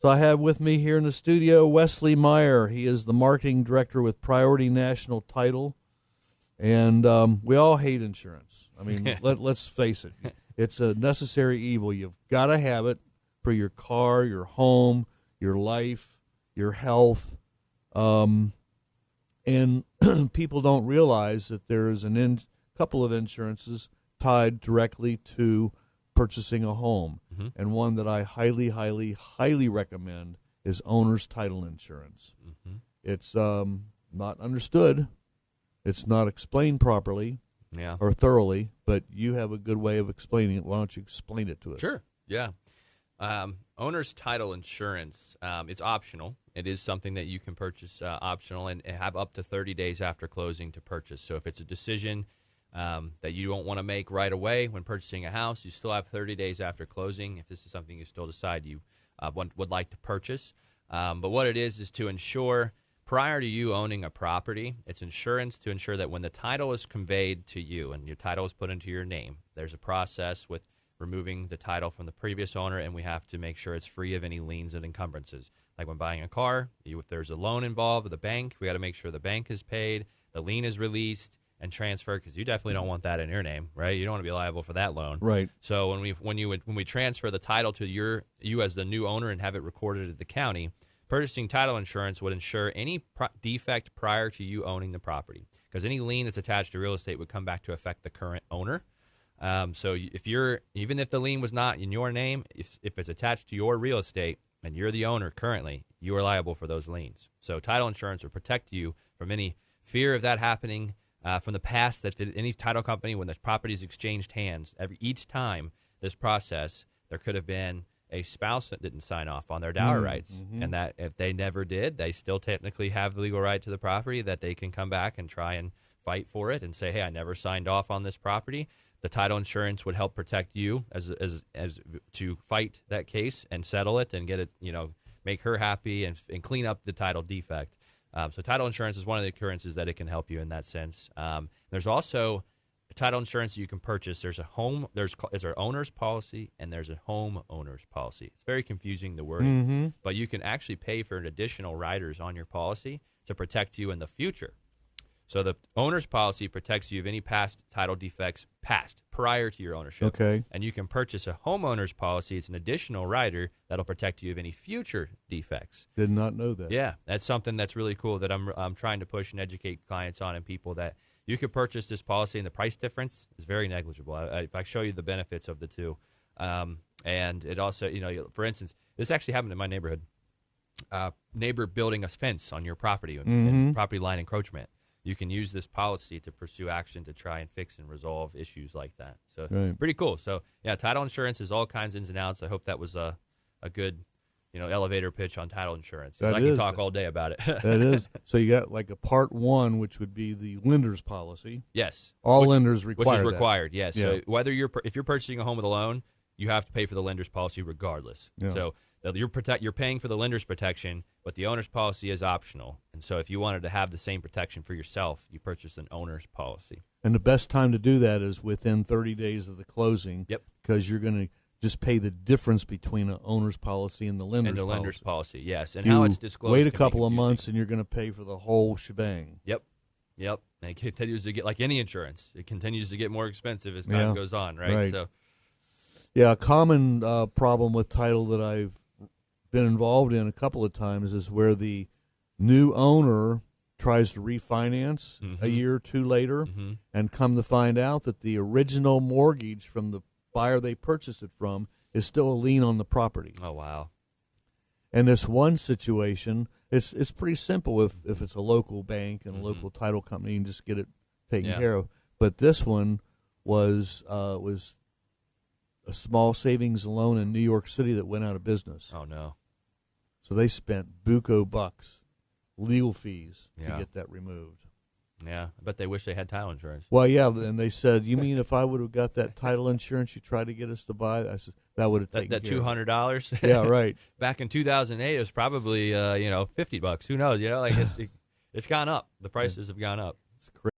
So I have with me here in the studio Wesley Meyer. He is the marketing director with Priority National Title. And we all hate insurance. I mean, let's face it. It's a necessary evil. You've got to have it for your car, your home, your life, your health. And people don't realize that there is a couple of insurances tied directly to purchasing a home. Mm-hmm. And one that I highly, highly, highly recommend is owner's title insurance. Mm-hmm. It's not understood. It's not explained properly or thoroughly, but you have a good way of explaining it. Why don't you explain it to us? Sure, yeah. Owner's title insurance, it's optional. It is something that you can purchase optional and have up to 30 days after closing to purchase. So if it's a decision that you don't want to make right away when purchasing a house, you still have 30 days after closing if this is something you still decide you would like to purchase. But what it is to ensure prior to you owning a property, it's insurance to ensure that when the title is conveyed to you and your title is put into your name, there's a process with removing the title from the previous owner, and we have to make sure it's free of any liens and encumbrances. Like when buying a car, if there's a loan involved with the bank, we got to make sure the bank is paid, the lien is released and transferred, because you definitely don't want that in your name, right? You don't want to be liable for that loan, right? So when we transfer the title to you as the new owner and have it recorded at the county, purchasing title insurance would ensure any defect prior to you owning the property, because any lien that's attached to real estate would come back to affect the current owner. So even if the lien was not in your name, if it's attached to your real estate and you're the owner currently, you are liable for those liens. So title insurance will protect you from any fear of that happening from the past. That any title company, when the property is exchanged hands, each time this process, there could have been a spouse that didn't sign off on their dower rights, and that if they never did, they still technically have the legal right to the property, that they can come back and try and fight for it and say, hey, I never signed off on this property. The title insurance would help protect you as to fight that case and settle it and get it, make her happy and clean up the title defect. So title insurance is one of the occurrences that it can help you in that sense. There's also title insurance that you can purchase. There's an owner's policy and there's a homeowner's policy. It's very confusing, the wording, but you can actually pay for additional riders on your policy to protect you in the future. So the owner's policy protects you of any past title defects prior to your ownership. Okay. And you can purchase a homeowner's policy. It's an additional rider that'll protect you of any future defects. Did not know that. Yeah, that's something that's really cool that I'm trying to push and educate clients on and people, that you could purchase this policy and the price difference is very negligible. If I show you the benefits of the two. And it also, for instance, this actually happened in my neighborhood. Neighbor building a fence on your property and property line encroachment. You can use this policy to pursue action to try and fix and resolve issues like that. So Pretty cool. So yeah, title insurance is all kinds of ins and outs. I hope that was a good, elevator pitch on title insurance. I can talk all day about it. That is. So you got like a part one, which would be the lender's policy. Yes. Lenders require which is that. required. Yes. Yeah. So if you're purchasing a home with a loan, you have to pay for the lender's policy regardless. Yeah. So you're paying for the lender's protection, but the owner's policy is optional. And so if you wanted to have the same protection for yourself, you purchase an owner's policy. And the best time to do that is within 30 days of the closing. Yep. Because you're going to just pay the difference between an owner's policy and the lender's policy. And the lender's policy, yes. And how it's disclosed. Wait a couple of months and you're going to pay for the whole shebang. Yep. And it continues to get, like any insurance, it continues to get more expensive as time goes on, right? So, yeah, a common problem with title that I've been involved in a couple of times is where the new owner tries to refinance a year or two later and come to find out that the original mortgage from the buyer they purchased it from is still a lien on the property. Oh, wow. And this one situation, it's pretty simple if it's a local bank and a local title company, and just get it taken care of. But this one was a small savings loan in New York City that went out of business. Oh, no. So they spent buco bucks, legal fees, to get that removed. Yeah, I bet they wish they had title insurance. Well, yeah, and they said, you mean if I would have got that title insurance you tried to get us to buy? I said, that would have taken that $200? Yeah, right. Back in 2008, it was probably, $50. Who knows? It's gone up. The prices have gone up. It's crazy.